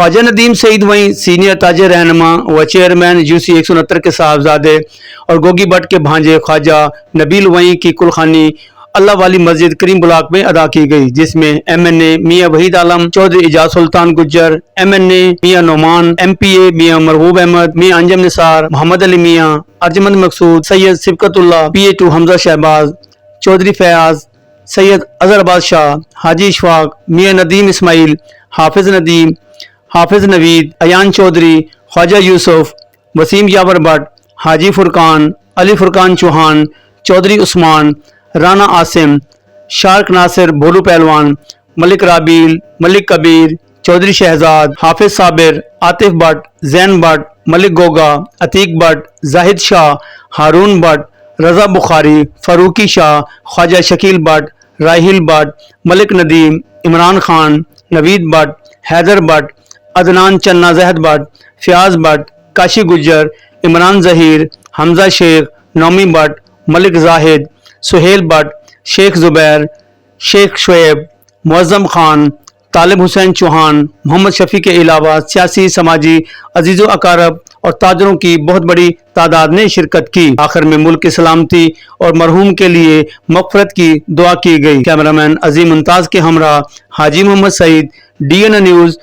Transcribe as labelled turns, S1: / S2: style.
S1: ख्वाजा नदीम सईद वहीं सीनियर ताजिर रहनुमा व चेयरमैन यूसी 169 के साहबजादे और गोगी भट्ट के भांजे ख्वाजा नबील वहीं की कुलखानी अल्लाह वाली मस्जिद करीम ब्लॉक में अदा की गई, जिसमें MNA मियाँ वहीद आलम, चौधरी एजाज सुल्तान गुज्जर, MNA मियाँ नोमान, MPA मियाँ मरहूब अहमद, मियाँ अंजम निसार, मोहम्मद अली मियाँ, अर्जमंद मकसूद, सैयद सिबकतुल्लाह, PA2 हमजा शहबाज, चौधरी फयाज, सैयद अजहर बादशाह, हाजी इशफाक, मियाँ नदीम इस्माइल, हाफिज नदीम, हाफिज नवीद, अयान चौधरी, ख्वाजा यूसुफ, वसीम यावर भट्ट, हाजी फुरकान, अली फुरकान चौहान, चौधरी उस्मान, राना आसिम, शार्क नासिर भोलू पहलवान, मलिक राबील, मलिक कबीर, चौधरी शहजाद, हाफिज साबिर, आतिफ भट्ट, जैन भट्ट, मलिक गोगा, अतीक भट्ट, जाहिद शाह, हारून भट्ट, रजा बुखारी, फारूकी शाह, ख्वाजा शकील भट्ट, राहिल भट्ट, मलिक नदीम, इमरान खान, नवीद भट्ट, हैदर भट्ट, अदनान चन्ना जहद भट्ट, फयाज भट्ट, काशी गुज्जर, इमरान जहीर, हमजा शेख, नौमी भट्ट, मलिक जाहिद, सुहेल भट्ट, शेख जुबैर, शेख शुएब, मुअज्जम खान, तालिब हुसैन चौहान, मोहम्मद शफी के अलावा सियासी समाजी अजीज़ो अकारब और ताजरों की बहुत बड़ी तादाद ने शिरकत की। आखिर में मुल्क की सलामती और मरहूम के लिए मग़फ़िरत की दुआ की गई। कैमरामैन अजीम मुमताज़ के हमरा हाजी मोहम्मद सईद, DN न्यूज़।